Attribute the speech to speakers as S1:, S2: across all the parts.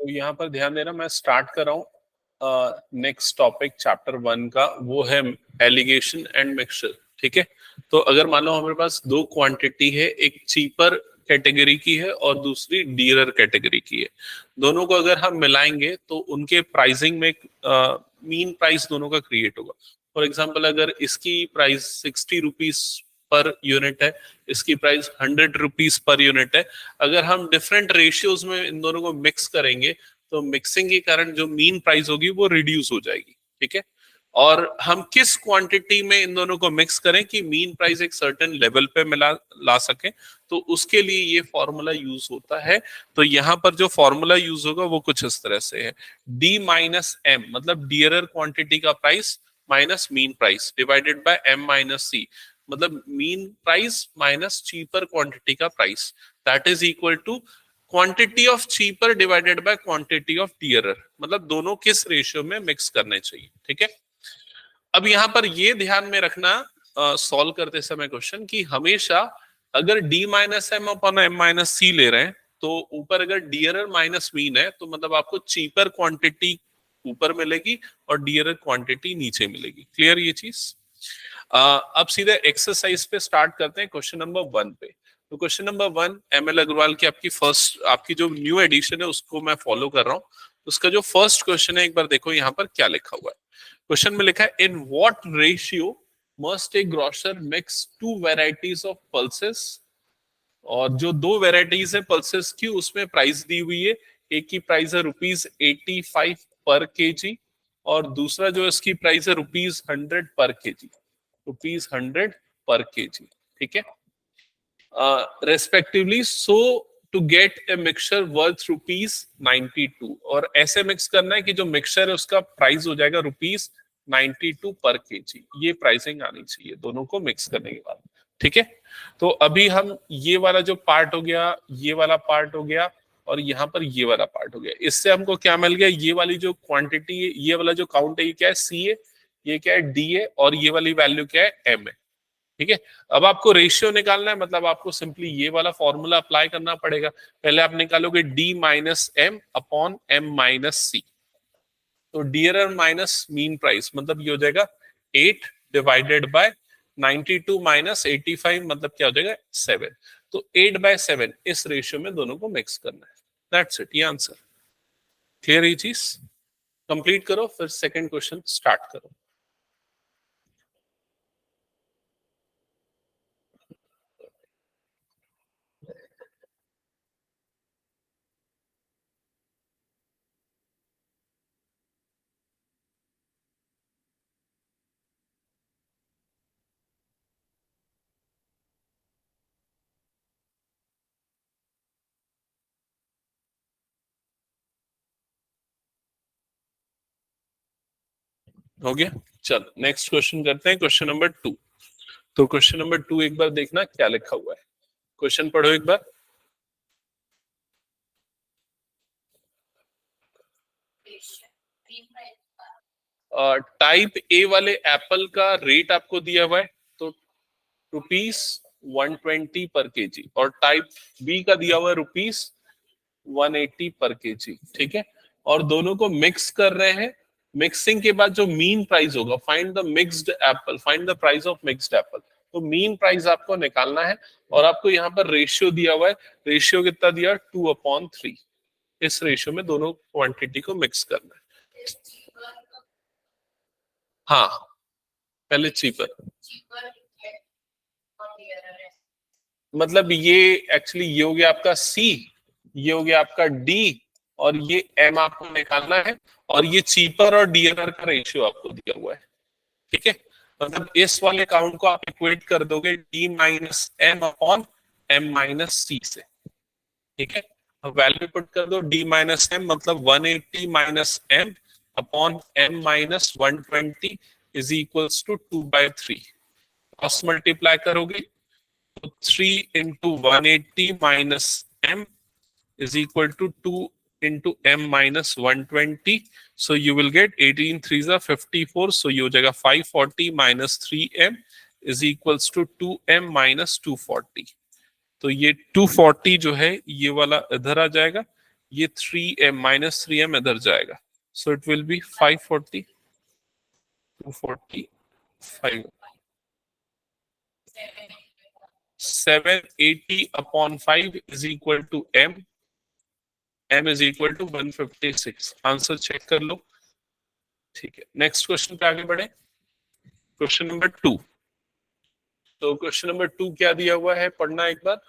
S1: तो यहाँ पर ध्यान देना, मैं स्टार्ट कर रहा हूँ नेक्स्ट टॉपिक चैप्टर 1 का, वो है एलिगेशन एंड मिक्सचर। ठीक है, तो अगर मान लो हमारे पास दो क्वांटिटी है, एक चीपर कैटेगरी की है और दूसरी डीरर कैटेगरी की है, दोनों को अगर हम मिलाएंगे तो उनके प्राइसिंग में मीन प्राइस दोनों का क्रिएट होगा। फॉर एग्जाम्पल, अगर इसकी प्राइस 60 रुपीज पर यूनिट है, इसकी प्राइस 100 रुपीज पर यूनिट है, अगर हम डिफरेंट रेशियोज में इन दोनों को मिक्स करेंगे तो मिक्सिंग के कारण जो मीन प्राइस होगी वो रिड्यूस हो जाएगी। ठीक है, और हम किस क्वांटिटी में इन दोनों को मिक्स करें कि मीन प्राइस एक सर्टेन लेवल पे मिला ला सके, तो उसके लिए ये फॉर्मूला यूज होता है। तो यहाँ पर जो फॉर्मूला यूज होगा वो कुछ इस तरह से है, डी माइनस एम, मतलब डियरर क्वांटिटी का price minus mean price divided by M minus C, मतलब mean price minus cheaper quantity का price, that is equal to quantity of cheaper divided by quantity of dearer, मतलब दोनों किस ratio में mix करने चाहिए। ठीक है, अब यहां पर ये ध्यान में रखना सॉल्व करते समय क्वेश्चन कि हमेशा अगर D minus M upon M minus C ले रहे हैं तो ऊपर अगर डियरर माइनस मीन है तो मतलब आपको चीपर क्वांटिटी ऊपर मिलेगी और डियरर क्वांटिटी नीचे मिलेगी। क्लियर ये चीज? अब सीधे एक्सरसाइज पे स्टार्ट करते हैं, क्वेश्चन नंबर 1 पे। तो क्वेश्चन नंबर 1 एमएल अग्रवाल की आपकी जो न्यू एडिशन है उसको मैं फॉलो कर रहा हूँ। उसका जो फर्स्ट क्वेश्चन है, एक बार देखो यहाँ पर क्या लिखा हुआ है। क्वेश्चन में लिखा है, in what ratio must A grocer mix to varieties of pulses. और जो दो वेराइटीज है पल्सेस की, उसमें प्राइस दी हुई है। एक की प्राइस है ₹85 पर केजी और दूसरा जो इसकी प्राइस है ₹100 पर केजी, ₹100 पर केजी। ठीक है, respectively. So to get a mixture worth ₹92, और ऐसे मिक्स करना है कि जो मिक्सचर है उसका प्राइस हो जाएगा ₹92 पर केजी। ये प्राइसिंग आनी चाहिए दोनों को मिक्स करने के बाद। ठीक है, तो अभी हम ये वाला जो पार्ट हो गया, ये वाला पार्ट हो गया और यहाँ पर ये वाला पार्ट हो गया, इससे हमको क्या मिल गया, ये वाली जो क्वांटिटी है, ये वाला जो काउंट है, ये क्या है, सी है, ये क्या है, डी है, और ये वाली वैल्यू क्या है, एम है। ठीक है, अब आपको रेशियो निकालना है, मतलब आपको सिंपली ये वाला फॉर्मूला अप्लाई करना पड़ेगा। पहले आप निकालोगे D minus M upon M minus C, तो डियरर माइनस मीन प्राइस, मतलब ये हो जाएगा 8 डिवाइडेड बाय 92 माइनस 85, मतलब क्या हो जाएगा 7। तो 8/7 इस रेशियो में दोनों को मिक्स करना है। दैट्स इट, ये आंसर। क्लियर ये चीज? कंप्लीट करो, फिर सेकंड क्वेश्चन स्टार्ट करो। हो गया, चलो नेक्स्ट क्वेश्चन करते हैं, क्वेश्चन नंबर 2। तो क्वेश्चन नंबर 2 एक बार देखना क्या लिखा हुआ है, क्वेश्चन पढ़ो एक बार। टाइप ए वाले एप्पल का रेट आपको दिया हुआ है, तो ₹120 पर केजी, और टाइप बी का दिया हुआ है ₹180 पर केजी। ठीक है, और दोनों को मिक्स कर रहे हैं। मिक्सिंग के बाद जो मीन प्राइस होगा, find the mixed Apple, find the price of mixed Apple, तो मीन प्राइस आपको निकालना है। और आपको यहाँ पर रेशियो दिया हुआ है, रेशियो कितना दिया, 2/3। इस रेशियो में दोनों क्वांटिटी को मिक्स करना है। हाँ, पहले चीपर, मतलब ये एक्चुअली ये हो गया आपका सी, ये हो गया आपका डी, और ये एम आपको निकालना है, और ये चीपर और डीएनआर का रेशियो आपको दिया हुआ है। ठीक है, मतलब इस वाले काउंट को आप इक्वेट कर दोगे D minus M upon M minus C से। ठीक है, अब वैल्यू पुट कर दो, डी माइनस एम मतलब 180 minus M upon M minus 120 is equals to 2/3। Cross multiply करोगे तो 3 into 180 minus m is equal to 2 into m minus 120. So you will get 18 3s are 54. So ये हो जाएगा 540 minus 3m is equals to 2m minus 240. तो ये 240 जो है ये वाला इधर आ जाएगा, ये 3m -3m इधर जाएगा, so it will be 540, 245, 780 upon 5 is equal to m, m is equal to 156। Answer check कर लो। ठीक है, नेक्स्ट क्वेश्चन पे आगे बढ़े। Question number 2। तो क्वेश्चन नंबर 2 क्या दिया हुआ है, पढ़ना एक बार।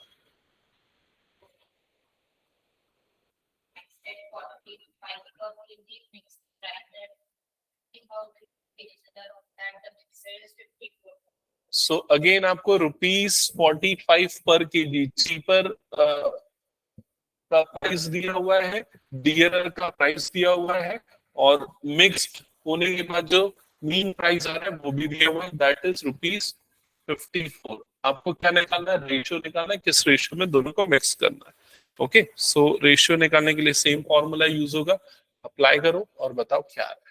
S1: सो अगेन आपको ₹45 पर केजी चीपर का प्राइस दिया हुआ है, डियरर का प्राइस दिया हुआ है, और मिक्स्ड होने के बाद जो मीन प्राइस आ रहा है वो भी दिया हुआ है, दैट इज ₹54। आपको क्या निकालना है, रेशियो निकालना है, किस रेशियो में दोनों को मिक्स करना है। ओके, सो रेशियो निकालने के लिए सेम फॉर्मूला यूज होगा, अप्लाई करो और बताओ क्या आ रहा है।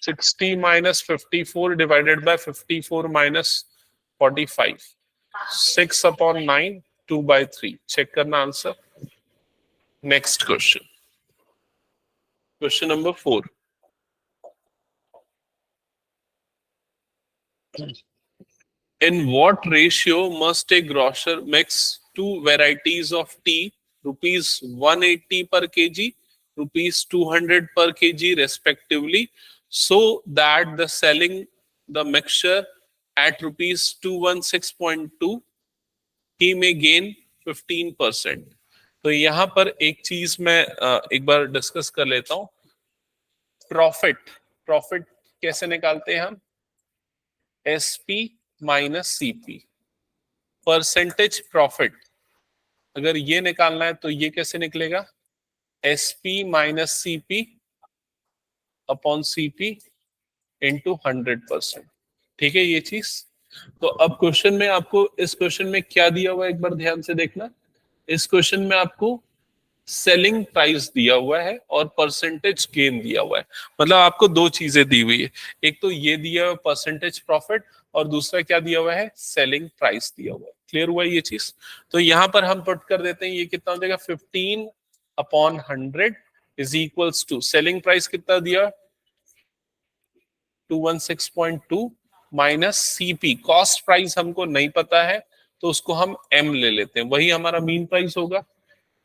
S1: 60 minus 54 divided by 54 minus 45, 6 upon 9, 2 by 3। Check करना answer. Next question, question number 4। In what ratio must a grocer mix two varieties of tea, rupees 180 per kg, rupees 200 per kg respectively, so that the selling the mixture at rupees 216.2 he may gain 15%। तो यहाँ पर एक चीज मैं एक बार discuss कर लेता हूँ। प्रॉफिट, प्रॉफिट कैसे निकालते हैं हम, SP minus CP. Percentage profit अगर ये निकालना है तो ये कैसे निकलेगा, SP minus CP upon CP into 100%। ठीक है ये चीज। तो अब क्वेश्चन में आपको, इस क्वेश्चन में क्या दिया हुआ है एक बार ध्यान से देखना। इस क्वेश्चन में आपको सेलिंग प्राइस दिया हुआ है और परसेंटेज गेन दिया हुआ है। मतलब आपको दो चीजें दी हुई है, एक तो ये दिया हुआ परसेंटेज प्रॉफिट, और दूसरा क्या दिया हुआ है, सेलिंग प्राइस दिया हुआ है। क्लियर हुआ ये चीज। तो यहां पर हम पुट कर देते हैं, ये कितना हो जाएगा, 15 upon 100 is equals to, selling price कितना दिया, 216.2 माइनस सीपी, कॉस्ट प्राइस हमको नहीं पता है तो उसको हम एम ले लेते हैं, वही हमारा मीन प्राइस होगा,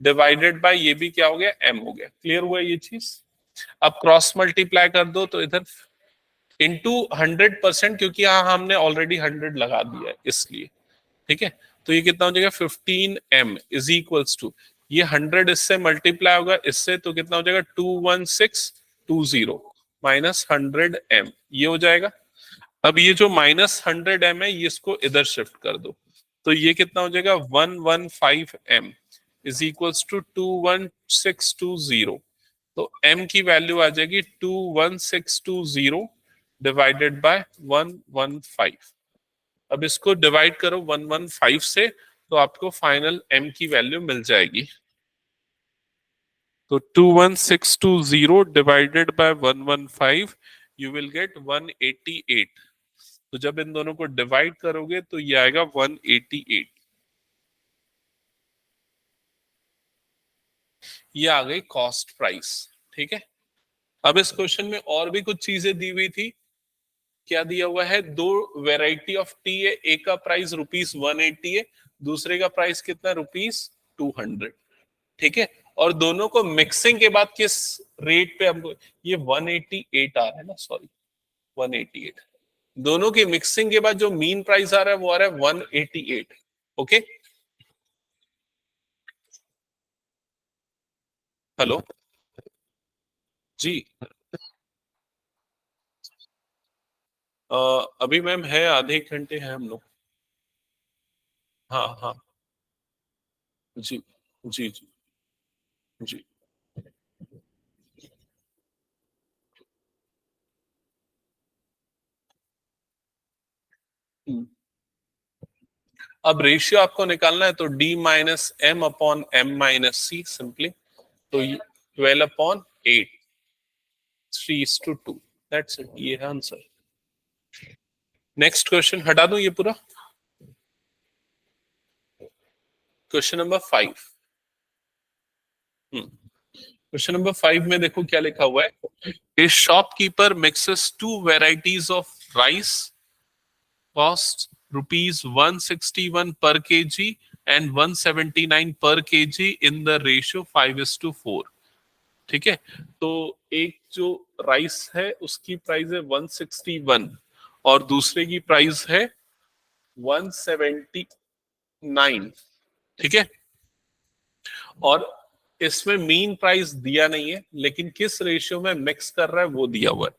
S1: डिवाइडेड बाय ये भी क्या हो गया, एम हो गया। क्लियर हुआ ये चीज। अब क्रॉस मल्टीप्लाई कर दो तो इधर इंटू 100%, क्योंकि यहाँ हमने ऑलरेडी 100 लगा दिया है इसलिए। ठीक है, तो ये कितना हो जाएगा, 15m इज इक्वल्स टू, ये 100 इससे मल्टीप्लाई होगा इससे, तो कितना हो जाएगा 21620 माइनस 100m, ये हो जाएगा। अब ये जो -100m है ये इसको इधर शिफ्ट कर दो, तो ये कितना हो जाएगा 115m इज इक्वल्स टू 21620। तो m की वैल्यू आ जाएगी 21620 डिवाइडेड बाय 115। अब इसको डिवाइड करो 115 से, तो आपको फाइनल m की वैल्यू मिल जाएगी। तो 21620 divided by 115 you will get 188। तो जब इन दोनों को डिवाइड करोगे तो ये आएगा 188। ये आ गई कॉस्ट प्राइस। ठीक है, अब इस क्वेश्चन में और भी कुछ चीजें दी हुई थी। क्या दिया हुआ है, दो वेराइटी ऑफ टी है, एक का प्राइस ₹180 है, दूसरे का प्राइस कितना, ₹200। ठीक है, और दोनों को मिक्सिंग के बाद किस रेट पे हमको, ये 188 आ रहा है ना, सॉरी 188, दोनों की मिक्सिंग के बाद जो मीन प्राइस आ रहा है वो आ रहा है 188। ओके, हेलो जी। अभी मैम है, आधे एक घंटे हैं हम लोग। हाँ हाँ, जी जी जी जी। अब रेशियो आपको निकालना है तो D-M अपॉन M-C सिंपली, तो 12/8, 3:2, दैट्स इट, ये है आंसर। नेक्स्ट क्वेश्चन हटा दूं ये पूरा। Question number 5। क्वेश्चन नंबर 5 में देखो क्या लिखा हुआ है। ए shopkeeper mixes 2 varieties of rice, cost rupees 161 per kg and 179 per kg in the ratio 5:4। ठीक है, तो एक जो राइस है उसकी प्राइस है 161 और दूसरे की प्राइस है 179। ठीक है, और इसमें मीन प्राइस दिया नहीं है, लेकिन किस रेशियो में मिक्स कर रहा है वो दिया हुआ है।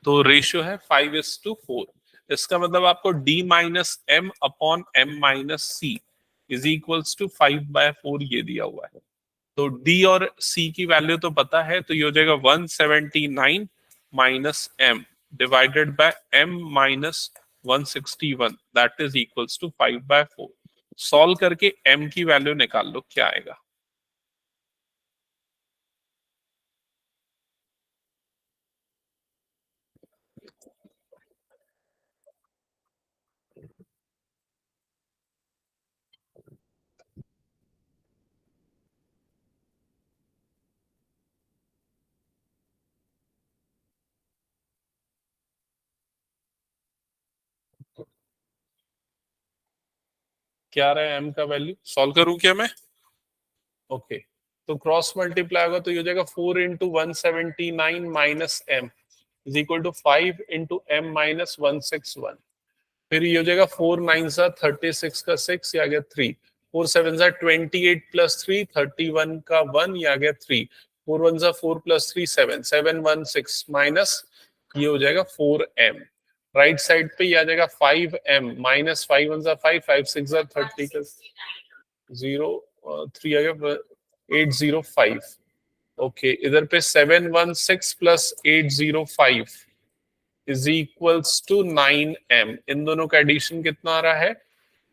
S1: तो रेशियो है 5:4। इसका मतलब आपको d minus M upon M minus C is equals to 5/4 ये दिया हुआ है। तो d और c की वैल्यू तो पता है, तो ये हो जाएगा 179 minus m divided by m minus 161 that is equals to 5/4। Solve करके m की वैल्यू निकाल लो क्या आएगा। क्या आ रहा है m का वैल्यू, सॉल्व करूं क्या मैं? ओके, तो क्रॉस मल्टीप्लाई होगा तो ये हो जाएगा 4 into 179 minus M is equal to 5 into M minus 161। फिर ये हो जाएगा 4 9 सा 36 का 6 ये आ गया 3, 4 7 सा 28 प्लस 3 31 का 1 ये आ गया 3, 4 1 सा 4 प्लस 3 7 7 1 6 माइनस ये हो जाएगा 4m। राइट साइड पे ये आ जाएगा 5m माइनस 5 1 सा 5 5 6 सा 30 का 0 3 आ गया 805। ओके, इधर पे 716 plus 805 is equals to 9m। इन दोनों का एडिशन कितना आ रहा है?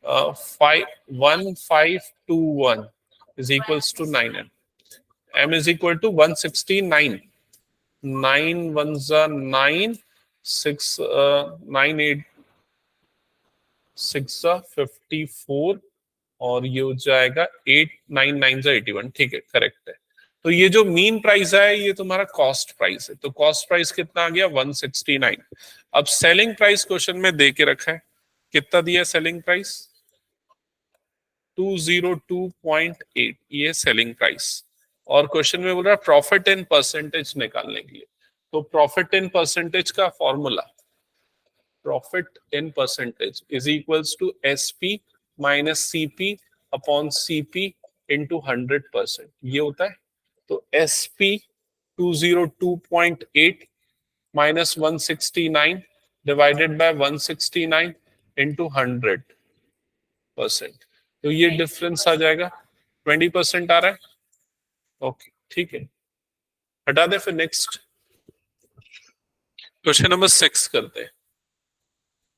S1: 1521 is equals to 9m। m is equal to 169, 9 1 9 6 9 8 6 54 और ये हो जाएगा 8 9 9 81। ठीक है, करेक्ट है। तो ये जो मीन प्राइस है ये तुम्हारा कॉस्ट प्राइस है, तो कॉस्ट प्राइस कितना आ गया 169। अब सेलिंग प्राइस क्वेश्चन में दे के रखा है, कितना दिया सेलिंग प्राइस? 202.8 ये सेलिंग प्राइस। और क्वेश्चन में बोल रहा है प्रॉफिट इन परसेंटेज निकालने के लिए। तो प्रॉफिट इन परसेंटेज का formula, profit in percentage is equals to SP minus CP upon CP into 100%, ये होता है। तो SP 202.8 minus 169 divided by 169 into 100%, तो ये डिफरेंस आ जाएगा 20% आ रहा है। ओके ठीक है, हटा दे। फिर नेक्स्ट क्वेश्चन नंबर 6 करते हैं।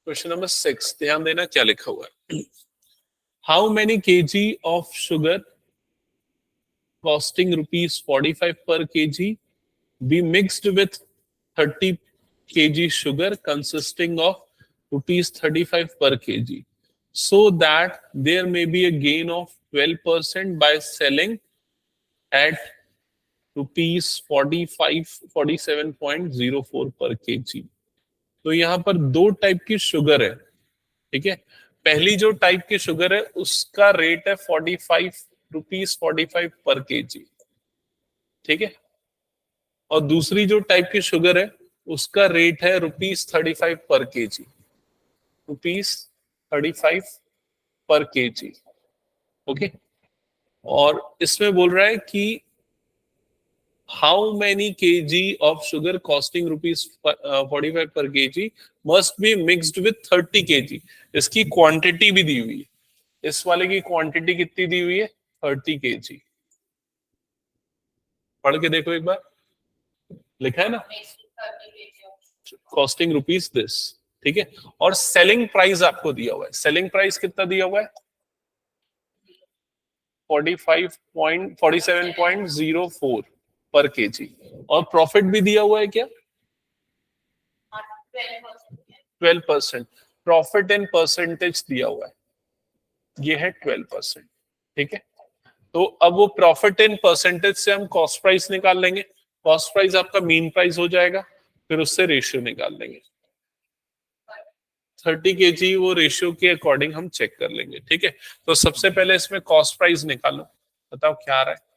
S1: क्वेश्चन नंबर 6 ध्यान देना क्या लिखा हुआ है। How many KG of sugar costing rupees 45 per kg be mixed with 30 kg sugar consisting of rupees 35 per kg so that there may be a gain of 12% by selling at rupees 45 47.04 per kg। तो यहाँ पर दो type की sugar है। ठीक है, पहली जो टाइप की शुगर है उसका रेट है 45 पर केजी। ठीक है, और दूसरी जो टाइप की शुगर है उसका रेट है ₹35 पर केजी, ₹35 पर केजी। ओके, और इसमें बोल रहा है कि how many KG of sugar costing ₹45 पर KG must be mixed with 30 KG. इसकी क्वांटिटी भी दी हुई है, इस वाले की क्वांटिटी कितनी दी हुई है? 30 केजी। पढ़ के देखो एक बार, लिखा है ना, कॉस्टिंग रुपीज दिस। ठीक है, और सेलिंग प्राइस आपको दिया हुआ है। सेलिंग प्राइस कितना दिया हुआ है? 47.04 पर केजी। और प्रॉफिट भी दिया हुआ है क्या? 12%। प्रॉफिट इन परसेंटेज दिया हुआ है, ये है 12%। ठीक है, तो अब वो प्रॉफिट इन परसेंटेज से हम कॉस्ट प्राइस निकाल लेंगे, कॉस्ट प्राइस आपका मीन प्राइस हो जाएगा, फिर उससे रेशियो निकाल लेंगे। 30 kg वो रेशियो के अकॉर्डिंग हम चेक कर लेंगे। ठीक है, तो सबसे पहले इसमें कॉस्ट प्राइस निकालो, बताओ क्या आ रहा है।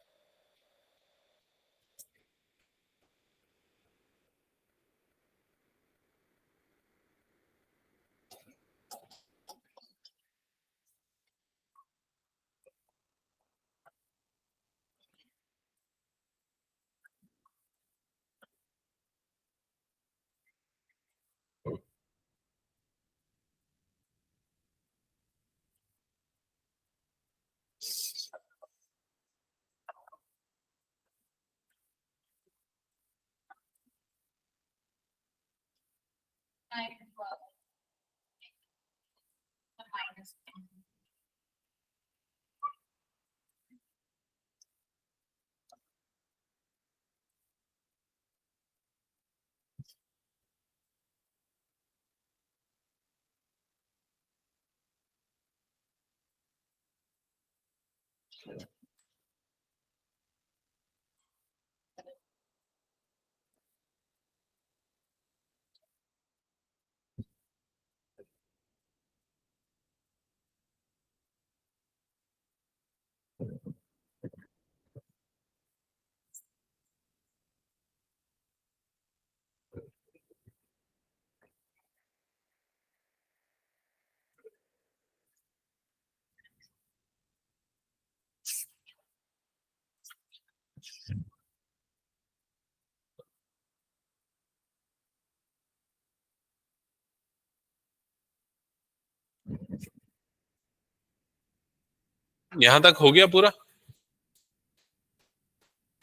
S1: यहां तक हो गया पूरा,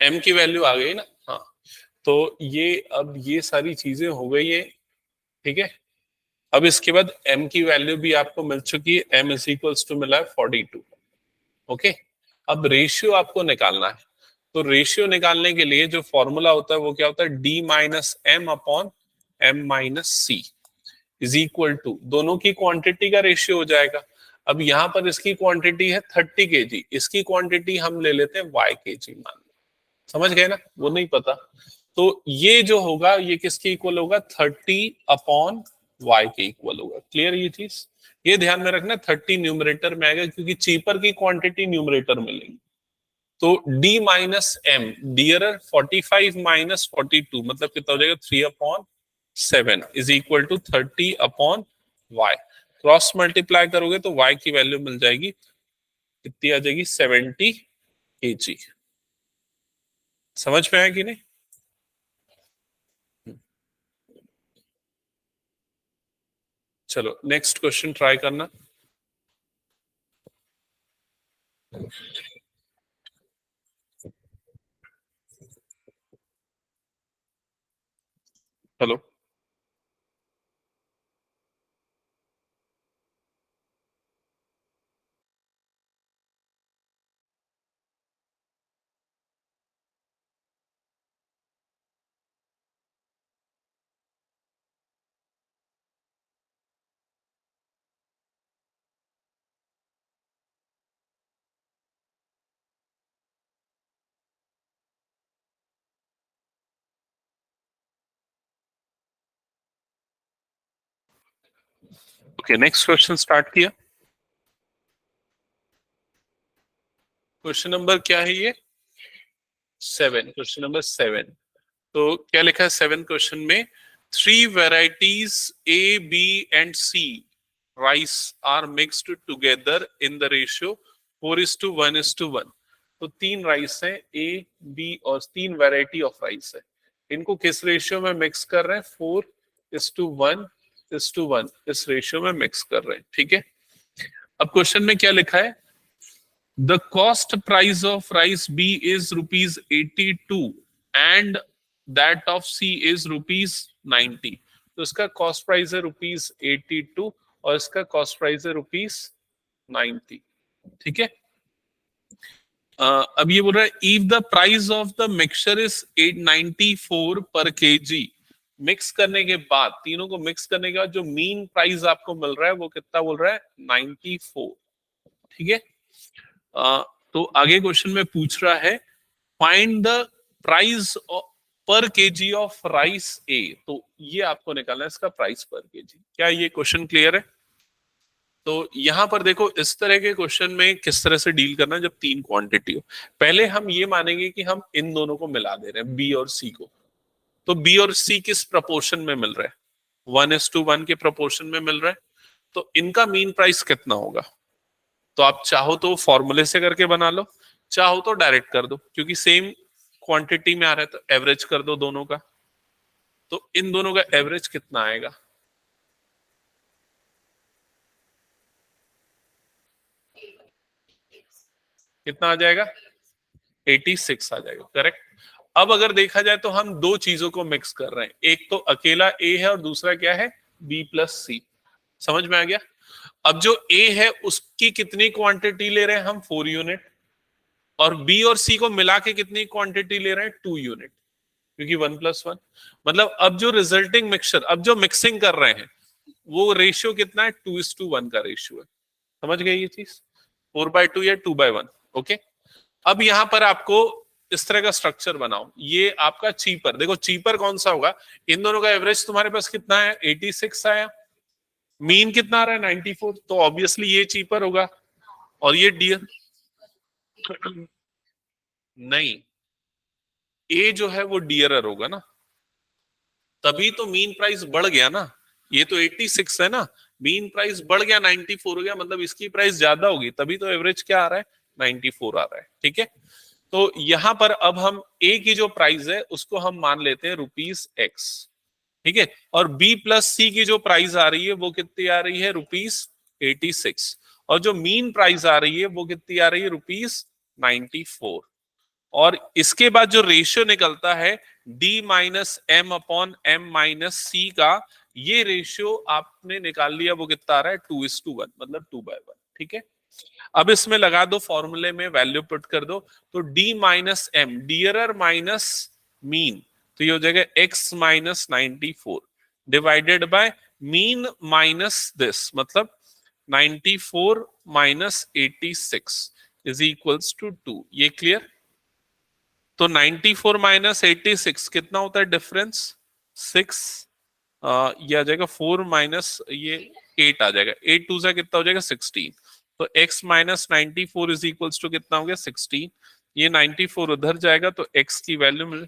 S1: एम की वैल्यू आ गई ना। हाँ, तो ये अब ये सारी चीजें हो गई है। ठीक है, अब इसके बाद m की वैल्यू भी आपको मिल चुकी है, m इज इक्वल्स टू मिला है 42। ओके, अब रेशियो आपको निकालना है, तो रेशियो निकालने के लिए जो फॉर्मूला होता है वो क्या होता है, d minus M upon m minus C is equal to, दोनों की क्वांटिटी का रेशियो हो जाएगा। अब यहाँ पर इसकी क्वांटिटी है 30 kg, इसकी क्वांटिटी हम ले लेते हैं y kg मान लो। समझ गए ना, वो नहीं पता। तो ये जो होगा ये किसके इक्वल होगा, 30/y के इक्वल होगा। क्लियर ये चीज, ये ध्यान में रखना, 30 न्यूमरेटर में आएगा क्योंकि चीपर की क्वांटिटी न्यूमरेटर में लेंगे। तो d minus M, dearer 45 minus 42 मतलब कितना हो जाएगा, 3/7 is equal to 30/y। Cross multiply करोगे तो y की वैल्यू मिल जाएगी, कितनी आ जाएगी, 70 kg। समझ में आया कि नहीं। चलो नेक्स्ट क्वेश्चन ट्राई करना। Hello, okay next question start किया। क्वेश्चन नंबर क्या है ये, 7, क्वेश्चन नंबर 7। तो क्या लिखा है 7 क्वेश्चन में, 3 varieties A, B and C rice are mixed together in the ratio 4:1:1। तो 3 राइस है, A, B और 3 वैरायटी ऑफ राइस है, इनको किस रेशियो में मिक्स कर रहे हैं, 4:1:1 इस रेशियो में मिक्स कर रहे हैं। ठीक है, अब क्वेश्चन में क्या लिखा है, the cost price of rice B is rupees 82 and that of C is rupees 90। तो इसका कॉस्ट प्राइस है रुपीज 82 और इसका कॉस्ट प्राइस है रुपीज 90। ठीक है, अब ये बोल रहा है if the price of the mixture is 894 पर केजी, मिक्स करने के बाद, तीनों को मिक्स करने के बाद जो मीन प्राइस आपको मिल रहा है वो कितना बोल रहा है, 94। ठीक है, तो आगे क्वेश्चन में पूछ रहा है फाइंड द प्राइस पर केजी ऑफ राइस ए। तो ये आपको निकालना है इसका प्राइस पर केजी। क्या ये क्वेश्चन क्लियर है? तो यहां पर देखो इस तरह के क्वेश्चन में किस तरह से डील करना है जब तीन क्वांटिटी हो। पहले हम ये मानेंगे कि हम इन दोनों को मिला दे रहे हैं, बी और सी को। तो बी और सी किस प्रपोर्शन में मिल रहा है? 1:1 के प्रपोर्शन में मिल रहा है। तो इनका मीन प्राइस कितना होगा? तो आप चाहो तो फॉर्मूले से करके बना लो, चाहो तो डायरेक्ट कर दो, क्योंकि सेम क्वांटिटी में आ रहा है तो एवरेज कर दो दोनों का। तो इन दोनों का एवरेज कितना आएगा? कितना आ जाएगा? 86 आ जाएगा, करेक्ट। अब अगर देखा जाए तो हम दो चीजों को मिक्स कर रहे हैं, एक तो अकेला ए है और दूसरा क्या है? बी प्लस सी। समझ में आ गया? अब जो ए है उसकी कितनी क्वांटिटी ले रहे हैं हम? 4 यूनिट। और बी और सी को मिला के कितनी क्वांटिटी ले रहे हैं? 2 यूनिट, क्योंकि 1+1। मतलब अब जो रिजल्टिंग मिक्सचर, अब जो मिक्सिंग कर रहे हैं वो रेशियो कितना है? 2:1 का रेशियो है। समझ गए ये चीज? 4/2 या 2/1। ओके। अब यहां पर आपको इस तरह का स्ट्रक्चर बनाओ। ये आपका चीपर, देखो चीपर कौन सा होगा? इन दोनों का एवरेज तुम्हारे पास कितना है? 86 आया। मीन कितना आ रहा है? 94। तो ऑब्वियसली ये चीपर होगा। और ये डियर नहीं, ए जो है वो डियरर होगा ना, तभी तो मीन प्राइस बढ़ गया ना। ये तो 86 है ना, मीन प्राइस बढ़ गया 94 हो गया, मतलब इसकी प्राइस ज्यादा होगी, तभी तो एवरेज क्या आ रहा है? 94 आ रहा है। ठीक है। तो यहां पर अब हम ए की जो प्राइस है उसको हम मान लेते हैं ₹X। ठीक है। और बी प्लस सी की जो प्राइस आ रही है वो कितनी आ रही है? ₹86। और जो मीन प्राइस आ रही है वो कितनी आ रही है? ₹94। और इसके बाद जो रेशियो निकलता है D-M/M-C का, ये रेशियो आपने निकाल लिया, वो कितना आ रहा है? 2:1, मतलब 2/1। ठीक है। अब इसमें लगा दो, फॉर्मूले में वैल्यू पुट कर दो। तो D-M, डियरर माइनस मीन, तो ये हो जाएगा X-94 divided by mean minus this, मतलब 94 माइनस 86 इज इक्वल्स टू 2। ये क्लियर? तो 94 माइनस 86 कितना होता है डिफरेंस? 6। ये आ जाएगा 4 माइनस ये 8 आ जाएगा। 8 2 से कितना हो जाएगा? 16। तो x minus 94 is equals to कितना हो गया? 16। ये 94 उधर जाएगा तो x की वैल्यू मिल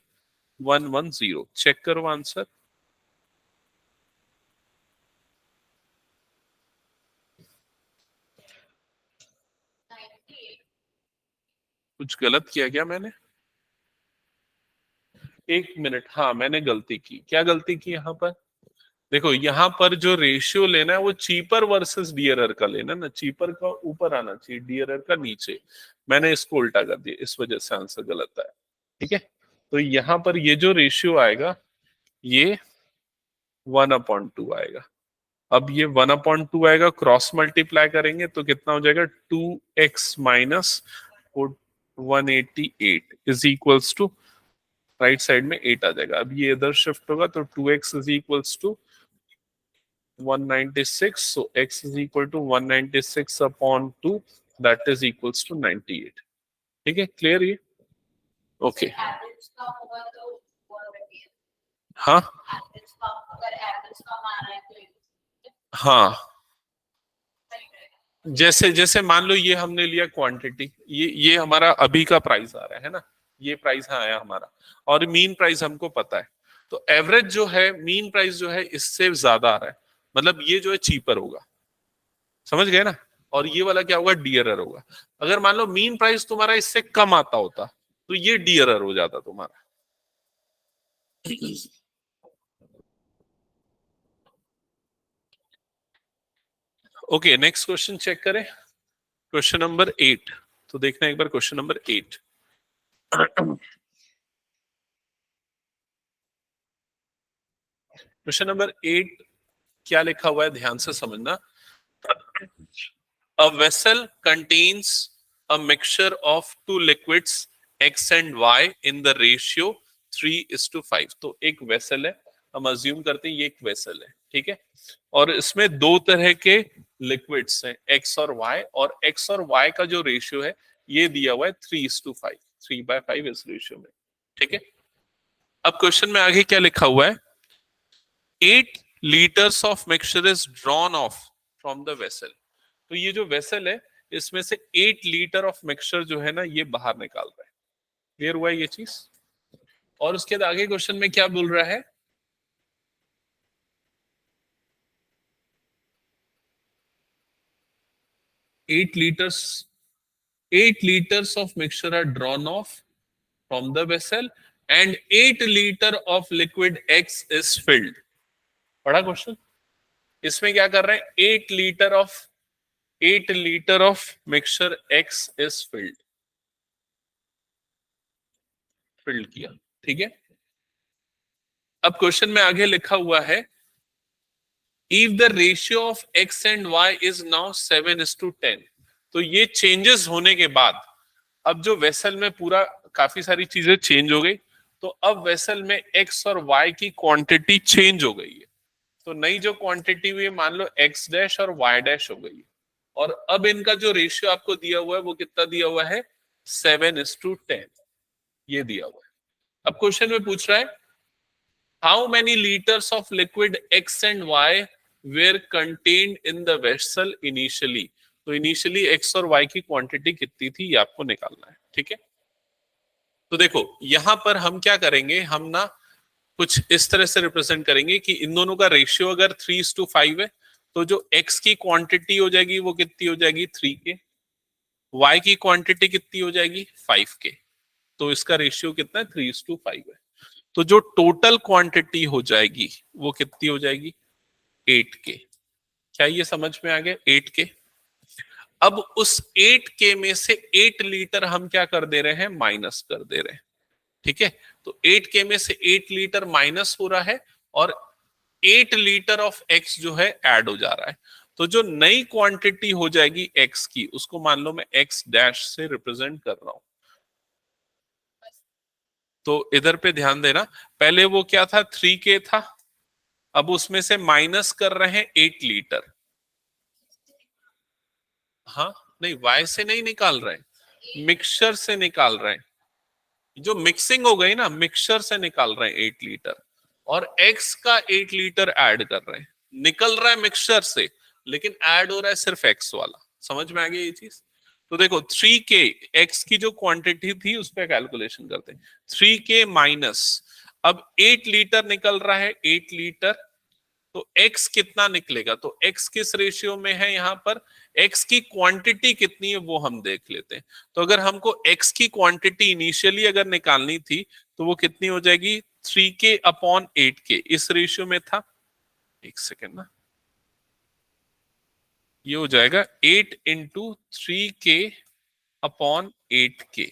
S1: 110। चेक करो आंसर। कुछ गलत किया क्या मैंने? एक मिनट, हाँ मैंने गलती की। क्या गलती की यहाँ पर? देखो यहाँ पर जो रेशियो लेना है वो चीपर वर्सेस डियरर का लेना ना, चीपर का ऊपर आना चाहिए, डियरर का नीचे। मैंने इसको उल्टा कर दिया, इस वजह से आंसर गलत आया। ठीक है। तो यहाँ पर ये जो रेशियो आएगा ये 1/2 आएगा। अब ये 1/2 आएगा, क्रॉस मल्टीप्लाई करेंगे तो कितना हो जाएगा? 2x minus 188 is equals to, right side में 8 आ जाएगा। अब ये इधर शिफ्ट होगा तो 2x is equals to 196। So x is equal to 196 upon 2, that is equals to 98। ठीक है, क्लियर ये? ओके। हाँ हाँ, जैसे जैसे मान लो ये हमने लिया क्वांटिटी, ये हमारा अभी का प्राइस आ रहा है ना, ये प्राइस आया हमारा, और मीन प्राइस हमको पता है। तो एवरेज जो है, मीन प्राइस जो है इससे ज्यादा आ रहा है, मतलब ये जो है चीपर होगा। समझ गए ना? और ये वाला क्या होगा? डियरर होगा। अगर मान लो मीन प्राइस तुम्हारा इससे कम आता होता तो ये डियरर हो जाता तुम्हारा। ओके, नेक्स्ट क्वेश्चन चेक करें। Question number 8। तो देखना एक बार क्वेश्चन नंबर 8। क्वेश्चन नंबर 8 क्या लिखा हुआ है, ध्यान से समझना। A vessel contains a mixture of two liquids X and Y in the ratio 3:5। तो एक वेसल है, हम अज्यूम करते हैं ये एक वेसल है, ठीक है। और इसमें दो तरह के लिक्विड्स हैं, X और Y, और X और Y का जो रेशियो है ये दिया हुआ है 3:5, 3/5 इस रेशियो में, ठीक है। अब क्वेश्चन में आगे क्या लिखा हुआ है, 8 liters of mixture is drawn of from the vessel. तो ये जो वेसल है इसमें से 8 लीटर ऑफ मिक्सचर जो है ना ये बाहर निकाल रहा है। क्लियर हुआ है ये चीज। और उसके बाद आगे क्वेश्चन में क्या बोल रहा है, 8 liters 8 liters of mixture are drawn off from the vessel and 8 liter of liquid X is filled। बड़ा क्वेश्चन। इसमें क्या कर रहे हैं, 8 litre of mixture X is field किया, ठीक है। अब क्वेश्चन में आगे लिखा हुआ है, if the ratio of X and Y is now 7:10। तो ये चेंजेस होने के बाद अब जो वेसल में पूरा काफी सारी चीजें चेंज हो गई, तो अब वेसल में X और Y की क्वांटिटी चेंज हो गई है। तो नई जो क्वांटिटी हुई मान लो X डैश और Y डैश हो गई है, और अब इनका जो रेशियो आपको दिया हुआ है वो कितना दिया हुआ है, 7:10 ये दिया हुआ है। अब क्वेश्चन में पूछ रहा है, how many litres of liquid X and Y were contained in the vessel initially. तो इनिशियली X और Y की क्वांटिटी कितनी थी ये आपको निकालना है, ठीक है। तो देखो यहां पर हम क्या करेंगे, हम ना कुछ इस तरह से रिप्रेजेंट करेंगे कि इन दोनों का रेशियो अगर 3:5 है, तो जो X की क्वांटिटी हो जाएगी वो कितनी हो जाएगी, 3K। Y की क्वांटिटी कितनी हो जाएगी, 5K। तो इसका रेशियो कितना है, 3:5 है। तो जो टोटल क्वांटिटी हो जाएगी वो कितनी हो जाएगी, 8K। क्या ये समझ में आ गया, 8K। अब उस 8K में से 8 लीटर हम क्या कर दे रहे हैं, माइनस कर दे रहे हैं, ठीक है। तो 8K में से 8 लीटर माइनस हो रहा है और 8 लीटर ऑफ X जो है ऐड हो जा रहा है। तो जो नई क्वांटिटी हो जाएगी X की, उसको मान लो मैं X डैश से रिप्रेजेंट कर रहा हूं। तो इधर पे ध्यान देना, पहले वो क्या था, 3K था, अब उसमें से माइनस कर रहे हैं 8 लीटर। हाँ नहीं, Y से नहीं निकाल रहे हैं, मिक्सचर से निकाल रहे हैं। जो मिक्सिंग हो गई ना, मिक्सचर से निकाल रहे हैं 8 लीटर, और X का 8 लीटर ऐड कर रहे हैं। निकल रहा है मिक्सचर से, लेकिन ऐड हो रहा है सिर्फ X वाला। समझ में आ गई ये चीज। तो देखो 3K X की जो क्वांटिटी थी उस पर कैलकुलेशन करते हैं, 3K माइनस, अब 8 लीटर निकल रहा है, 8 लीटर, तो X कितना निकलेगा, तो X किस रेशियो में है, यहाँ पर X की क्वांटिटी कितनी है वो हम देख लेते हैं। तो अगर हमको X की क्वांटिटी इनिशियली अगर निकालनी थी तो वो कितनी हो जाएगी, 3K/8K इस रेशियो में था। एक सेकेंड ना, ये हो जाएगा 8 इंटू 3K/8K,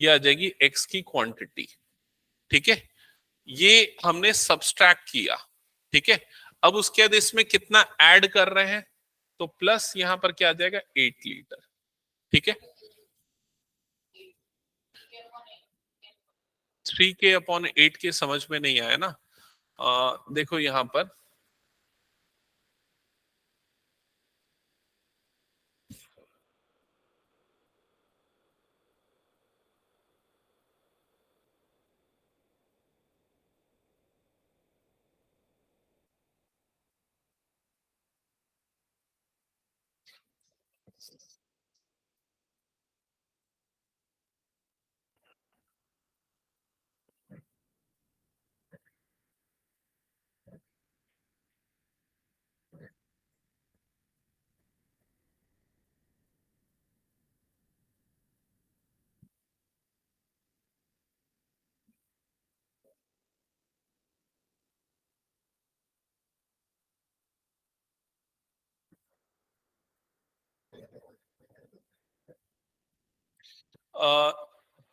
S1: ये आ जाएगी X की क्वांटिटी, ठीक है। ये हमने सब्सट्रैक्ट किया, ठीक है। अब उसके बाद इसमें कितना ऐड कर रहे हैं, तो प्लस यहां पर क्या आ जाएगा, 8 लीटर, ठीक है। 3K/8K समझ में नहीं आया ना। देखो यहां पर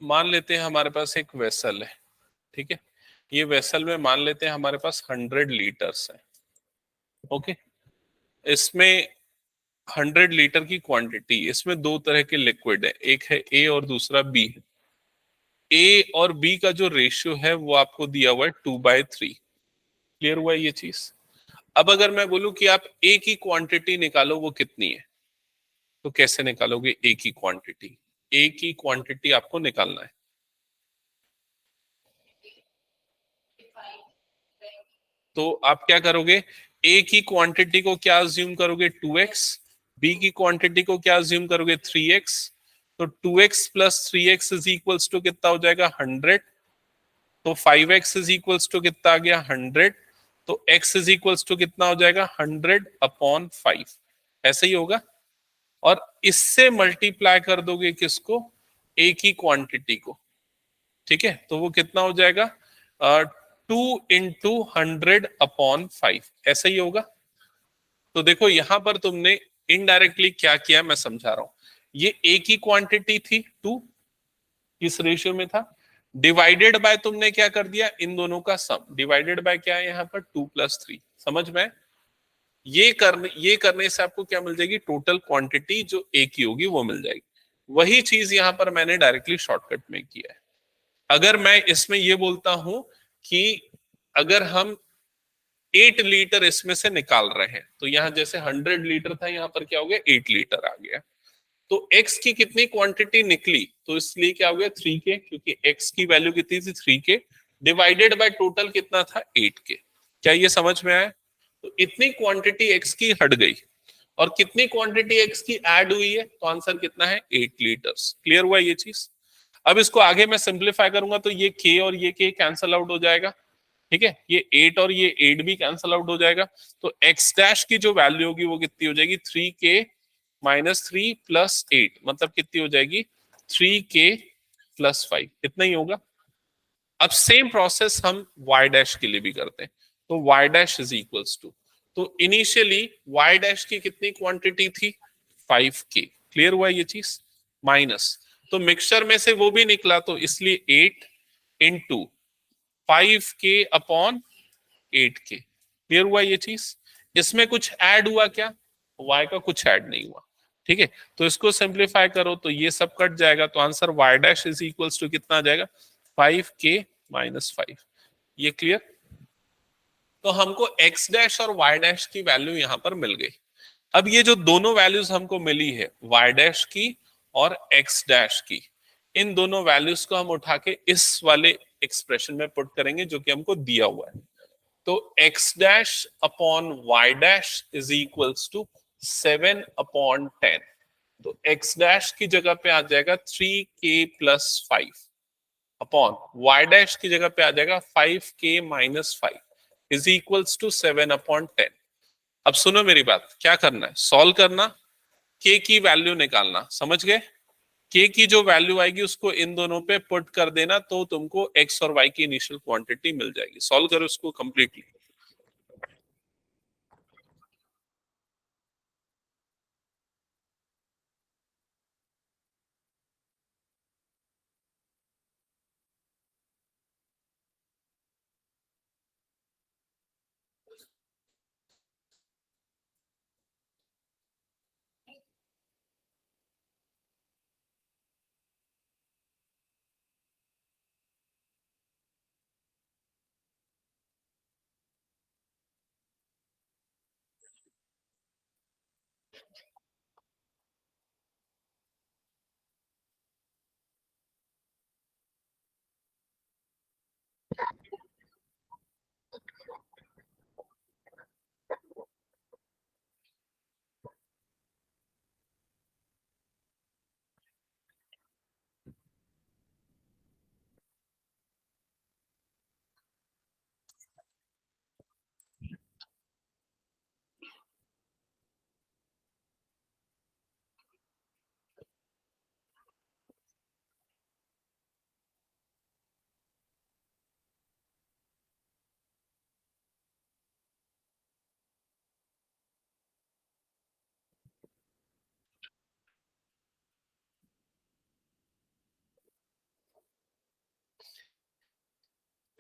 S1: मान लेते हैं हमारे पास एक वेसल है, ठीक है। ये वेसल में मान लेते हैं हमारे पास 100 लीटर्स है, ओके। इसमें 100 लीटर की क्वांटिटी, इसमें दो तरह के लिक्विड है, एक है A और दूसरा B। A और B का जो रेशियो है वो आपको दिया हुआ है 2/3। क्लियर हुआ है ये चीज। अब अगर मैं बोलूं कि आप A की क्वांटिटी निकालो वो कितनी है, तो कैसे निकालोगे A की क्वांटिटी, ए की क्वांटिटी आपको निकालना है। तो आप क्या करोगे, ए की क्वांटिटी को क्या अज्यूम करोगे, 2x, बी की क्वांटिटी को क्या अज्यूम करोगे, 3x। तो 2x plus 3x is equals to कितना हो जाएगा, 100। तो 5x इज इक्वल्स टू कितना आ गया, 100। तो x इज इक्वल्स टू कितना हो जाएगा, 100/5। ऐसे ही होगा। और इससे मल्टीप्लाई कर दोगे किसको, ए की क्वांटिटी को। ठीक है, तो वो कितना हो जाएगा, 2 × 100/5, ऐसा ही होगा। तो देखो यहां पर तुमने इनडायरेक्टली क्या किया, मैं समझा रहा हूं। ये ए की क्वांटिटी थी 2, किस रेशियो में था, डिवाइडेड बाय तुमने क्या कर दिया, इन दोनों का सम, डिवाइडेड बाय क्या है यहाँ पर, 2 + 3। समझ में, ये करने से आपको क्या मिल जाएगी, टोटल क्वांटिटी जो ए की होगी वो मिल जाएगी। वही चीज यहां पर मैंने डायरेक्टली शॉर्टकट में किया है। अगर मैं इसमें ये बोलता हूं कि अगर हम 8 लीटर इसमें से निकाल रहे हैं, तो यहां जैसे 100 लीटर था, यहां पर क्या हो गया, 8 लीटर आ गया। तो x की कितनी क्वांटिटी निकली, तो इसलिए क्या हो गया, 3k, क्योंकि x की वैल्यू कितनी थी, 3k, डिवाइडेड बाय टोटल कितना था, 8k। क्या ये समझ में आया। तो इतनी क्वांटिटी x की हट गई, और कितनी क्वांटिटी x की ऐड हुई है, तो आंसर कितना है, 8 लीटर्स। क्लियर हुआ ये चीज। अब इसको आगे मैं सिंप्लीफाई करूंगा, तो ये k और ये k कैंसल आउट हो जाएगा। ठीक है, ये 8 और ये 8 भी कैंसल आउट हो जाएगा। तो x डैश की जो वैल्यू होगी वो कितनी हो जाएगी, 3k - 3 + 8, मतलब कितनी हो जाएगी, 3k + 5, इतना ही होगा। अब सेम प्रोसेस हम y डैश के लिए भी करते हैं। तो y dash is equals to, तो इनिशियली y डैश की कितनी क्वांटिटी थी, 5k। क्लियर हुआ ये चीज। माइनस, तो मिक्सचर में से वो भी निकला, तो इसलिए 8 × 5k/8k। क्लियर हुआ ये चीज। इसमें कुछ ऐड हुआ क्या, y का कुछ ऐड नहीं हुआ। ठीक है, तो इसको सिंप्लीफाई करो तो ये सब कट जाएगा, तो answer y dash is equals to कितना आ जाएगा, 5k - 5। ये क्लियर। तो हमको x डैश और y डैश की वैल्यू यहां पर मिल गई। अब ये जो दोनों वैल्यूज हमको मिली है, y डैश की और x डैश की, इन दोनों वैल्यूज को हम उठा के इस वाले एक्सप्रेशन में पुट करेंगे जो कि हमको दिया हुआ है। तो x dash upon y dash is equals to 7/10। तो x डैश की जगह पे आ जाएगा 3k + 5, अपॉन y डैश की जगह पे आ जाएगा 5k - 5, इज इक्वल्स टू 7/10। अब सुनो मेरी बात, क्या करना है, सॉल्व करना, k की वैल्यू निकालना, समझ गए। k की जो वैल्यू आएगी उसको इन दोनों पे पुट कर देना, तो तुमको x और y की इनिशियल क्वांटिटी मिल जाएगी। सॉल्व करो इसको कंप्लीटली।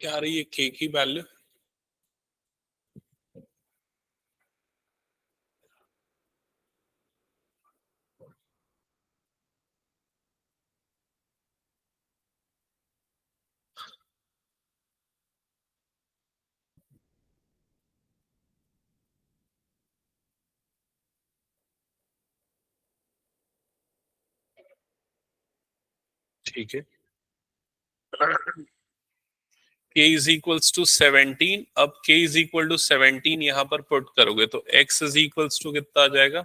S1: क्या आ रही है k की वैल्यू, ठीक है, k इज इक्वल्स टू 17। अब k इज इक्वल टू 17 यहां पर पुट करोगे तो x इज इक्वल्स टू कितना आ जाएगा,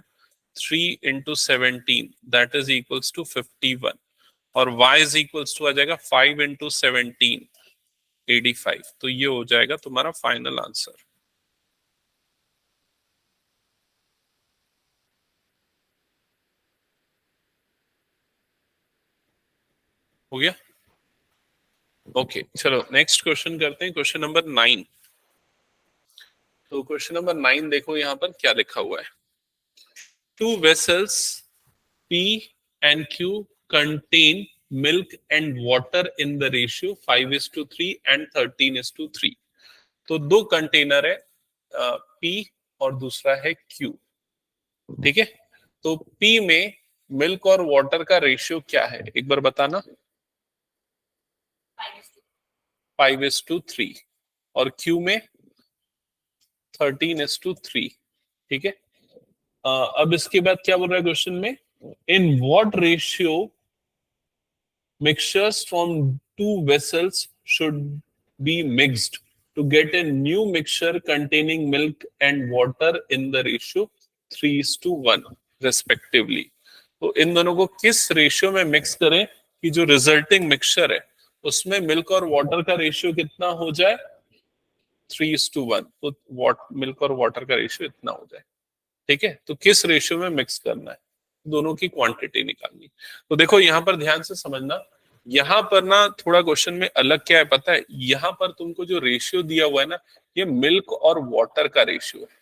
S1: 3 into 17, that is equals to 51। और y इज इक्वल्स टू आ जाएगा 5 इंटू 17, 85। तो ये हो जाएगा तुम्हारा फाइनल आंसर। हो गया? ओके, चलो नेक्स्ट क्वेश्चन करते हैं, क्वेश्चन नंबर 9। तो क्वेश्चन नंबर 9 देखो यहाँ पर क्या लिखा हुआ है। Two vessels P and Q contain milk and water in the ratio 5:3 and 13:3। तो दो कंटेनर है, P और दूसरा है Q, ठीक है। तो P में मिल्क और वाटर का रेशियो क्या है, एक बार बताना। 5:3। और Q में 13:3, ठीक है। अब इसके बाद क्या बोल रहा है क्वेश्चन में, in what ratio mixtures from two vessels should be mixed to get a new mixture containing milk and water in the ratio 3:1 respectively। तो इन दोनों को किस रेशियो में मिक्स करें कि जो रिजल्टिंग मिक्सचर है उसमें मिल्क और वाटर का रेशियो कितना हो जाए, 3:1। तो मिल्क और वाटर का रेशियो इतना हो जाए, ठीक है। तो किस रेशियो में मिक्स करना है, दोनों की क्वांटिटी निकालनी। तो देखो यहां पर ध्यान से समझना, यहां पर ना थोड़ा क्वेश्चन में अलग क्या है पता है, यहां पर तुमको जो रेशियो दिया हुआ है ना, ये मिल्क और वाटर का रेशियो है,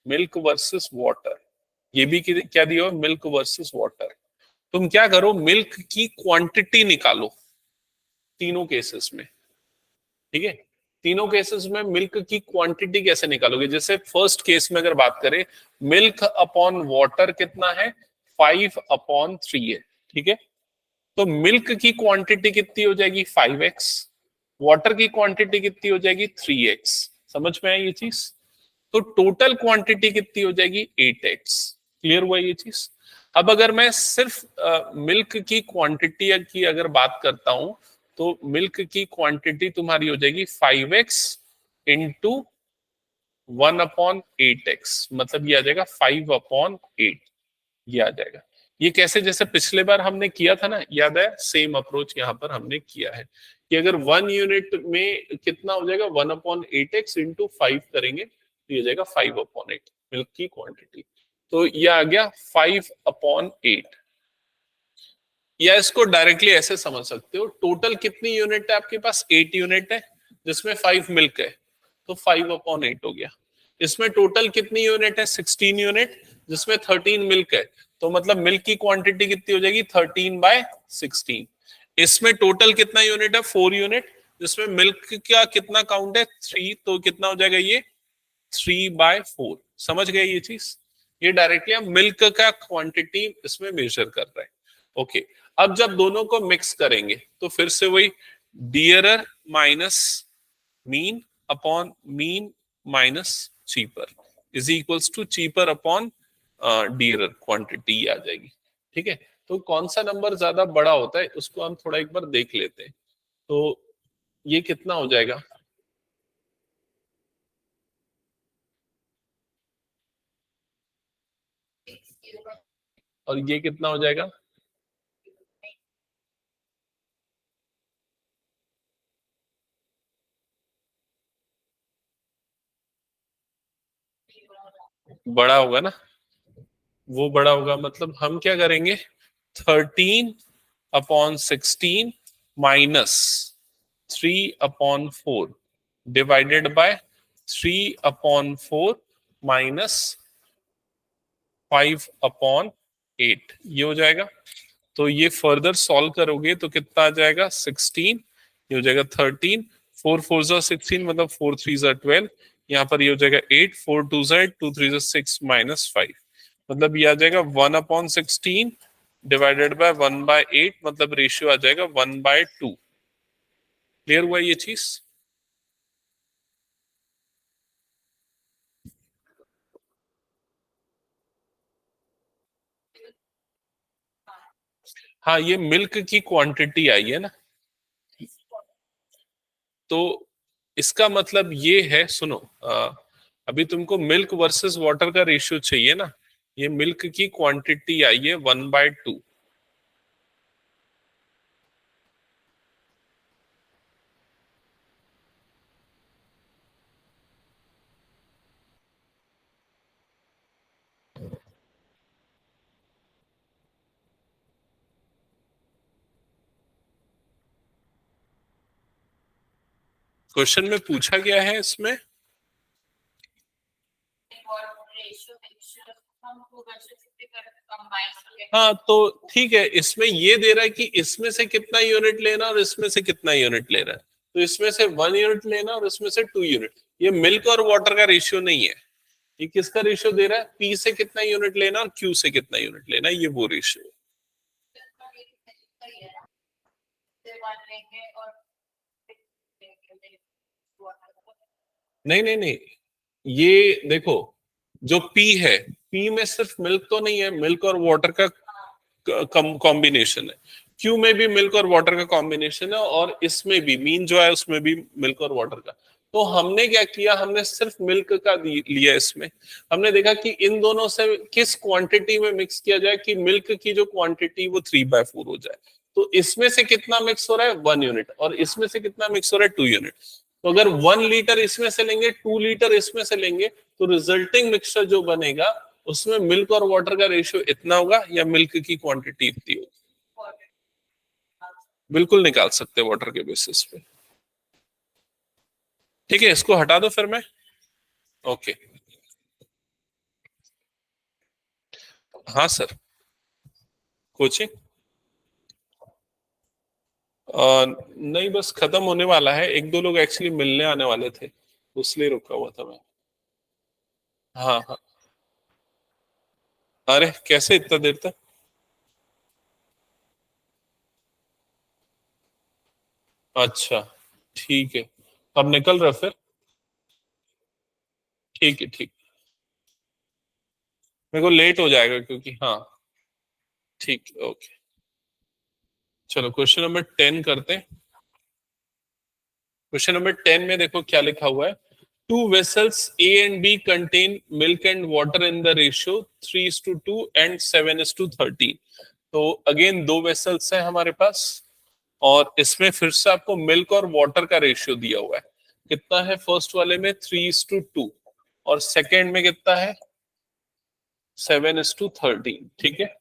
S1: मिल्क वर्सेस वाटर। ये भी क्या दिया हुआ है, मिल्क वर्सेस वाटर। तुम क्या करो, मिल्क की क्वांटिटी निकालो तीनों केसेस में, ठीक है। तीनों केसेस में मिल्क की क्वांटिटी कैसे निकालोगे, जैसे फर्स्ट केस में अगर बात करें, मिल्क अपॉन वाटर कितना है, 5/3 है, ठीक है। तो मिल्क की क्वांटिटी कितनी हो जाएगी, 5x। वाटर की क्वांटिटी कितनी हो जाएगी, 3x। समझ में आई ये चीज? तो टोटल क्वांटिटी कितनी हो जाएगी, 8x। क्लियर हुआ ये चीज? अब अगर मैं सिर्फ मिल्क की क्वांटिटी की अगर बात करता हूं, तो मिल्क की क्वांटिटी तुम्हारी हो जाएगी 5x इंटू 1/8x, मतलब ये आ जाएगा 5/8। ये आ जाएगा। ये कैसे, जैसे पिछले बार हमने किया था ना, याद है, सेम अप्रोच यहाँ पर हमने किया है कि अगर 1 यूनिट में कितना हो जाएगा, 1/8x इंटू 5 करेंगे तो ये जाएगा 5/8 मिल्क की क्वांटिटी। तो ये आ गया 5/8। या इसको डायरेक्टली ऐसे समझ सकते हो, टोटल कितनी यूनिट है आपके पास, 8 यूनिट है जिसमें 5 मिल्क है, तो 5/8 हो गया। इसमें टोटल कितनी यूनिट है, 16 यूनिट जिसमें 13 मिल्क है, तो मतलब मिल्क की क्वांटिटी कितनी हो जाएगी, 13/16। इसमें टोटल कितना यूनिट है, 4 यूनिट जिसमें मिल्क का कितना काउंट है, 3, तो कितना हो जाएगा ये, 3/4। समझ गए ये चीज? ये डायरेक्टली हम मिल्क का क्वांटिटी इसमें मेजर कर रहे हैं। ओके, अब जब दोनों को मिक्स करेंगे तो फिर से वही, dearer minus mean upon mean minus cheaper is equals to cheaper upon dearer quantity आ जाएगी, ठीक है। तो कौन सा नंबर ज्यादा बड़ा होता है उसको हम थोड़ा एक बार देख लेते हैं। तो ये कितना हो जाएगा, और ये कितना हो जाएगा, बड़ा होगा ना, वो बड़ा होगा। मतलब हम क्या करेंगे, 13/16 माइनस 3/4 डिवाइडेड बाय 3/4 माइनस 5/8, ये हो जाएगा। तो ये फर्दर सॉल्व करोगे तो कितना आ जाएगा, 16, ये हो जाएगा 13, 4 4 16, मतलब 4 3 12, यहाँ पर ये हो जाएगा 8, 4 2 2 3 6 -5, मतलब ये आ जाएगा 1/16 डिवाइडेड बाय 1/8, मतलब रेशियो आ जाएगा 1/2। क्लियर हुआ ये चीज? हाँ, ये मिल्क की क्वांटिटी आई है ना, तो इसका मतलब ये है, सुनो, अभी तुमको मिल्क वर्सेस वाटर का रेशियो चाहिए ना, ये मिल्क की क्वांटिटी आई है 1/2। क्वेश्चन में पूछा गया है इसमें। हाँ, तो ठीक है, इसमें ये दे रहा है कि इसमें से कितना यूनिट लेना और इसमें से कितना यूनिट लेना है, तो इसमें से 1 यूनिट लेना और इसमें से 2 यूनिट। ये मिल्क और वाटर का रेशियो नहीं है, ये किसका रेशियो दे रहा है, पी से कितना यूनिट लेना और क्यू से कितना यूनिट लेना, ये वो रेशियो। नहीं नहीं नहीं, ये देखो, जो पी है, पी में सिर्फ मिल्क तो नहीं है, मिल्क और वाटर का कॉम्बिनेशन है। क्यू में भी मिल्क और वाटर का कॉम्बिनेशन है, और इसमें भी मीन जो है उसमें भी मिल्क और वाटर का। तो हमने क्या किया, हमने सिर्फ मिल्क का लिया इसमें। हमने देखा कि इन दोनों से किस क्वांटिटी में मिक्स किया जाए कि मिल्क की जो क्वांटिटी वो 3/4 हो जाए। तो इसमें से कितना मिक्स हो रहा है, 1 यूनिट, और इसमें से कितना मिक्स हो रहा है, 2 यूनिट। तो अगर 1 लीटर इसमें से लेंगे, 2 लीटर इसमें से लेंगे, तो रिजल्टिंग मिक्सचर जो बनेगा उसमें मिल्क और वाटर का रेशियो इतना होगा या मिल्क की क्वांटिटी इतनी होगी। बिल्कुल निकाल सकते हैं वाटर के बेसिस पे। ठीक है, इसको हटा दो फिर मैं। ओके। हाँ सर। कोचिंग नहीं, बस खत्म होने वाला है, एक दो लोग एक्चुअली मिलने आने वाले थे, इसलिए रुका हुआ था मैं। हाँ हाँ। अरे कैसे इतना देर तक? अच्छा, ठीक है, अब निकल रहा फिर? ठीक है ठीक। मेरे को लेट हो जाएगा क्योंकि, हाँ। ठीक है, ओके। चलो क्वेश्चन नंबर 10 करते हैं। क्वेश्चन नंबर 10 में देखो क्या लिखा हुआ है। Two vessels A and B contain milk and water in the ratio 3:2 and 7:13। तो अगेन दो वेसल्स हैं हमारे पास, और इसमें फिर से आपको मिल्क और वाटर का रेशियो दिया हुआ है। कितना है फर्स्ट वाले में, 3:2, और सेकेंड में कितना है, 7:13। ठीक है।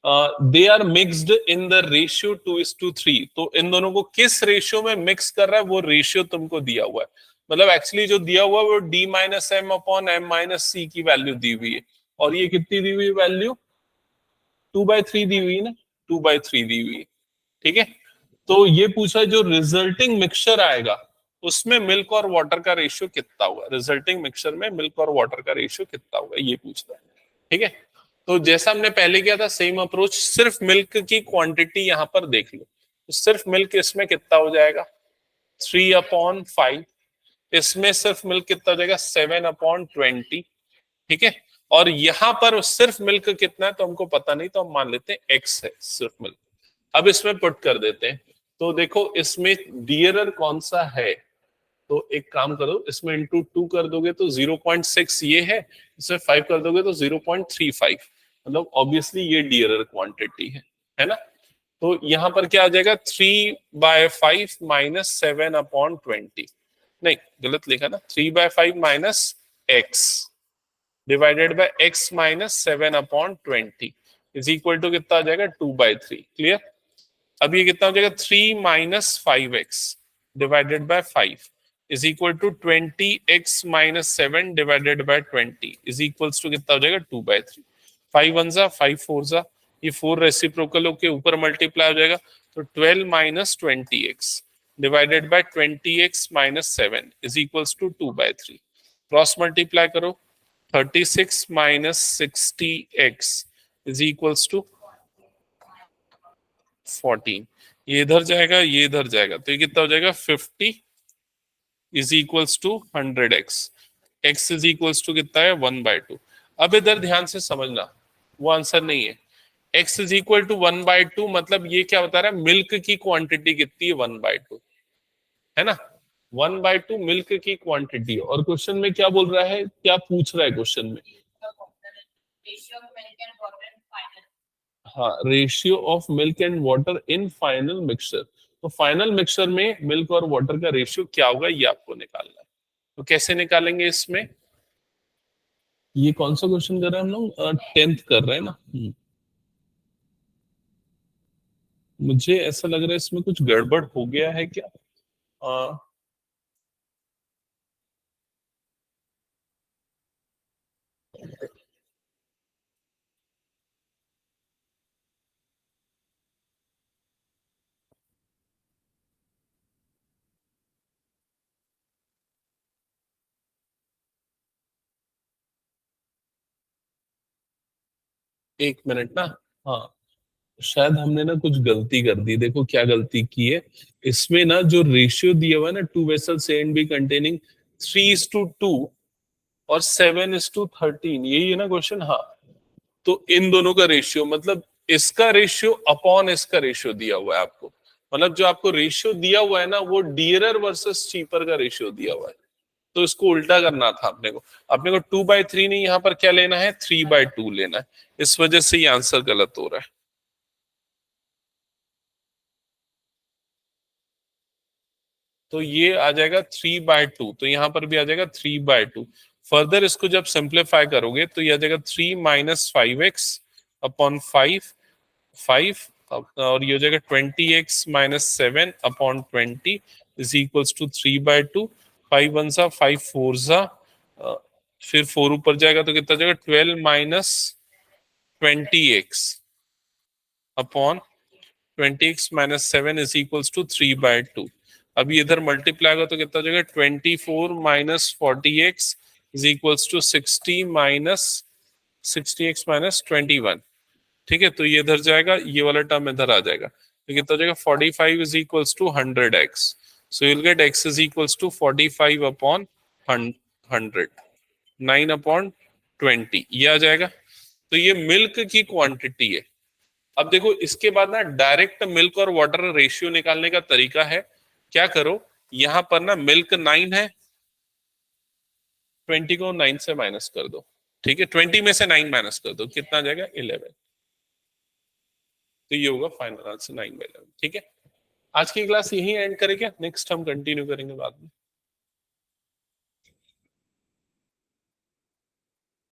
S1: They are mixed in the ratio 2:3। तो इन दोनों को किस रेशियो में मिक्स कर रहा है, वो रेशियो तुमको दिया हुआ है। मतलब एक्चुअली जो दिया हुआ है वो D-M/M/C की वैल्यू दी हुई है, और ये कितनी दी हुई वैल्यू, 2/3 दी हुई है ना, 2/3 दी हुई है। ठीक है। तो ये पूछा है जो रिजल्टिंग मिक्सचर आएगा उसमें मिल्क और वाटर का रेशियो कितना होगा, रिजल्टिंग मिक्सचर में मिल्क और वाटर का रेशियो कितना होगा, ये पूछता है। ठीक है। तो जैसा हमने पहले किया था सेम अप्रोच, सिर्फ मिल्क की क्वांटिटी यहां पर देख लो, तो सिर्फ मिल्क इसमें कितना हो जाएगा, 3/5। इसमें सिर्फ मिल्क कितना हो जाएगा, 7/20। ठीक है। और यहां पर सिर्फ मिल्क कितना है तो हमको पता नहीं, तो हम मान लेते हैं एक्स है सिर्फ मिल्क। अब इसमें पुट कर देते हैं, तो देखो इसमें डियरर कौन सा है। तो एक काम करो, इसमें इंटू 2 कर दोगे तो 0.6 ये है, इसमें 5 कर दोगे तो 0.35। मतलब ऑब्वियसली ये डियरर क्वांटिटी है ना। तो यहां पर क्या आ जाएगा, 3/5 माइनस 7/20। नहीं, गलत लिखा ना, 3/5 minus X divided by X minus 7/20 is equal to कितना आ जाएगा, 2/3। क्लियर। अब ये कितना हो जाएगा, 3 - 5x divided by 5 is equal to 20x - 7 divided by 20 is equals to कितना हो जाएगा, 2/3। 5 × 1 = 5 × 4 = ये 4 रेसिप्रोकल होके ऊपर मल्टीप्लाई हो जाएगा, तो 12 - 20x divided by 20x - 7 is equals to 2/3। Cross multiply करो, 36 - 60x इज इक्वल्स टू 14। ये इधर जाएगा, ये इधर जाएगा, तो ये कितना हो जाएगा, 50 is equals to 100x। x is equals to कितना है, 1/2। अब इधर ध्यान से समझना, वो आंसर नहीं है। x इज इक्वल टू 1/2, मतलब ये क्या बता रहा है, मिल्क की क्वांटिटी कितनी है, 1/2, है ना। 1/2 मिल्क की क्वांटिटी। और क्वेश्चन में क्या बोल रहा है, क्या पूछ रहा है क्वेश्चन में? हाँ, ratio of milk and water in final mixture. तो फाइनल मिक्सचर में मिल्क और वाटर का रेशियो क्या होगा, ये आपको निकालना है। तो कैसे निकालेंगे इसमें? ये कौन सा क्वेश्चन कर रहे हैं हम लोग? 10th कर रहे हैं ना। मुझे ऐसा लग रहा है इसमें कुछ गड़बड़ हो गया है क्या? अ, एक मिनट ना। हाँ, शायद हमने ना कुछ गलती कर दी। देखो क्या गलती की है। इसमें ना जो रेशियो दिया हुआ है ना, 2 vessels A and B containing 3:2 और 7:13, यही है ना क्वेश्चन? हाँ। तो इन दोनों का रेशियो, मतलब इसका रेशियो अपॉन इसका रेशियो दिया हुआ है आपको। मतलब जो आपको रेशियो दिया हुआ है ना, वो डियरर वर्सेस चीपर का रेशियो दिया हुआ है। तो इसको उल्टा करना था अपने को 2/3 नहीं, यहाँ पर क्या लेना है, 3/2 लेना है। इस वजह से ये आंसर गलत हो रहा है। तो ये आ जाएगा 3/2, तो यहाँ पर भी आ जाएगा 3/2। फर्दर इसको जब सिंप्लीफाई करोगे तो ये आ जाएगा 3 - 5x अपॉन 5, 5, और ये हो जाएगा 20x - 7 upon 20 is equals to 3/2। 5 × 1 = 5, 4 फिर 4 ऊपर जाएगा तो कितना जाएगा, 12 - 20x upon 20x - 7 is equals to 3/2। अभी इधर मल्टीप्लाई होगा तो कितना जाएगा, 24 - 40x इज इक्वल्स टू 60 - 21। ठीक है, तो ये इधर जाएगा, ये वाला टर्म इधर आ जाएगा, तो कितना हो जाएगा, 45 is equals to 100x। So you'll get x is equals to 45/100, 9/20, ये आ जाएगा। तो ये मिल्क की क्वांटिटी है। अब देखो इसके बाद ना डायरेक्ट मिल्क और वाटर रेशियो निकालने का तरीका है। क्या करो, यहां पर ना मिल्क 9 है, 20 को 9 से माइनस कर दो। ठीक है, 20 में से 9 माइनस कर दो, कितना आ जाएगा, 11। तो ये होगा फाइनल आंसर, 9/11। ठीक है, आज की क्लास यही एंड करें क्या? नेक्स्ट हम कंटिन्यू करेंगे बाद में।